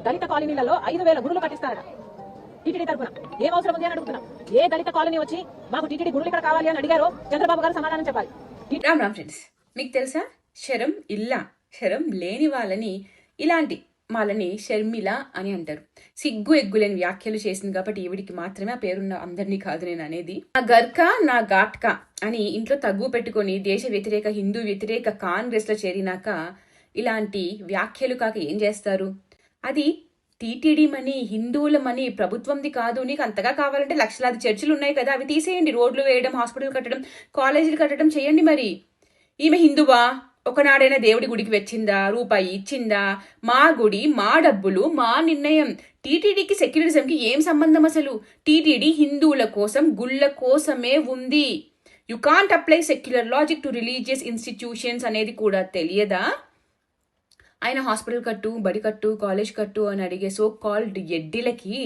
దళిత కాలనీలలో 5,000 గుడులు కట్టిస్తారట టీటీడీ తరఫున. ఏం అవసరం ఉంది అని అడుగుతున్నాం. ఏ దళిత కాలనీ వచ్చి మాకు టీటీడీ గుడులు ఇక్కడ కావాలి అని అడిగారో చంద్రబాబు గారు సమాధానం చెప్పాలి. రామ్ ఫ్రెండ్స్, మీకు తెలుసా శరం ఇల్లా, శరం లేని వాళ్ళని షర్మిల అని అంటారు. సిగ్గు ఎగ్గులేని వ్యాఖ్యలు చేసింది కాబట్టి ఈవిడికి మాత్రమే ఆ పేరున్న అందరినీ కాదు నేను అనేది. నా గర్కా నా ఘాట్కా అని ఇంట్లో తగ్గు పెట్టుకొని దేశ వ్యతిరేక హిందూ వ్యతిరేక కాంగ్రెస్ లో చేరినాక ఇలాంటి వ్యాఖ్యలు కాక ఏం చేస్తారు? అది టీటీడీ మనీ, హిందువుల మనీ, ప్రభుత్వంది కాదు. నీకు అంతగా కావాలంటే లక్షలాది చర్చిలు ఉన్నాయి కదా, అవి తీసేయండి. రోడ్లు వేయడం, హాస్పిటల్ కట్టడం, కాలేజీలు కట్టడం చేయండి. మరి ఈమె హిందువా? ఒకనాడైనా దేవుడి గుడికి వచ్చిందా? రూపాయి ఇచ్చిందా? మా గుడి, మా డబ్బులు, మా నిర్ణయం. టీటీడీకి సెక్యులరిజంకి ఏం సంబంధం అసలు? టీటీడీ హిందువుల కోసం, గుళ్ళ కోసమే ఉంది. You can't apply secular logic to religious institutions అనేది కూడా తెలియదా? ఆయన హాస్పిటల్ కట్టు, బడి కట్టు, కాలేజ్ కట్టు అని అడిగే సో కాల్డ్ ఎడ్డిలకి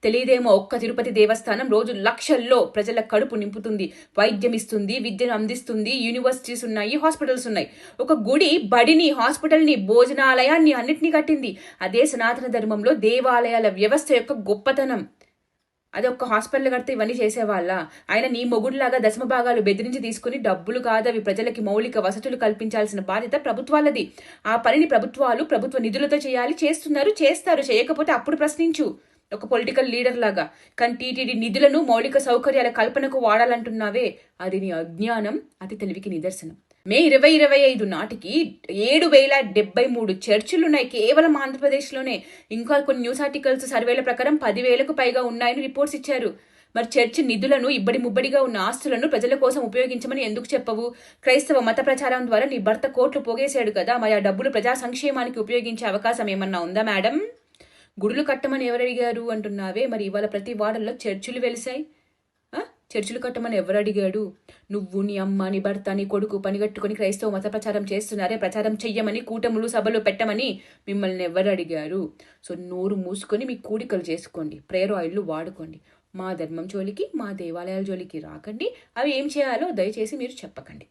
తెలియదేమో. ఒక్క తిరుపతి దేవస్థానం రోజు లక్షల్లో ప్రజల కడుపు నింపుతుంది, వైద్యం ఇస్తుంది, విద్యను అందిస్తుంది, యూనివర్సిటీస్ ఉన్నాయి, హాస్పిటల్స్ ఉన్నాయి. ఒక గుడి, బడిని, హాస్పిటల్ని, భోజనాలయాన్ని అన్నిటినీ కట్టింది. అదే సనాతన ధర్మంలో దేవాలయాల వ్యవస్థ యొక్క గొప్పతనం. అది ఒక్క హాస్పిటల్ కడితే ఇవన్నీ చేసేవాళ్ళ? ఆయన నీ మొగుడులాగా దశమ భాగాలు బెదిరించి తీసుకుని డబ్బులు కాదు, అవి ప్రజలకి మౌలిక వసతులు కల్పించాల్సిన బాధ్యత ప్రభుత్వాలది. ఆ పనిని ప్రభుత్వాలు ప్రభుత్వ నిధులతో చేయాలి, చేస్తారు. చేయకపోతే అప్పుడు ప్రశ్నించు ఒక పొలిటికల్ లీడర్ లాగా. కానీ టీటీడీ నిధులను మౌలిక సౌకర్యాల కల్పనకు వాడాలంటున్నావే, అది నీ అజ్ఞానం, అది తెలివికి నిదర్శనం. మే 2025 నాటికి 7,073 చర్చిలున్నాయి కేవలం ఆంధ్రప్రదేశ్లోనే. ఇంకా కొన్ని న్యూస్ ఆర్టికల్స్ సర్వేల ప్రకారం 10,000కు పైగా ఉన్నాయని రిపోర్ట్స్ ఇచ్చారు. మరి చర్చి నిధులను, ఇబ్బడి ముబ్బడిగా ఉన్న ఆస్తులను ప్రజల కోసం ఉపయోగించమని ఎందుకు చెప్పవు? క్రైస్తవ మత ప్రచారం ద్వారా నీ భర్త కోట్లు పోగేశాడు కదా, మరి ఆ డబ్బులు ప్రజా సంక్షేమానికి ఉపయోగించే అవకాశం ఏమన్నా ఉందా మేడం? గుడులు కట్టమని ఎవరు అడిగారు అంటున్నావే, మరి ఇవాళ ప్రతి వాడల్లో చర్చిలు వెలిసాయి. చర్చిలు కట్టమని ఎవరు అడిగాడు? నువ్వు, నీ అమ్మ, నీ భర్త, నీ కొడుకు పనిగట్టుకుని క్రైస్తవ మత ప్రచారం చేస్తున్నారే, ప్రచారం చెయ్యమని, కూటములు సభలు పెట్టమని మిమ్మల్ని ఎవరు అడిగారు? సో నోరు మూసుకొని మీ కూడికలు చేసుకోండి, ప్రేయర్ ఆయిల్లు వాడుకోండి. మా ధర్మం జోలికి, మా దేవాలయాల జోలికి రాకండి. అవి ఏం చేయాలో దయచేసి మీరు చెప్పకండి.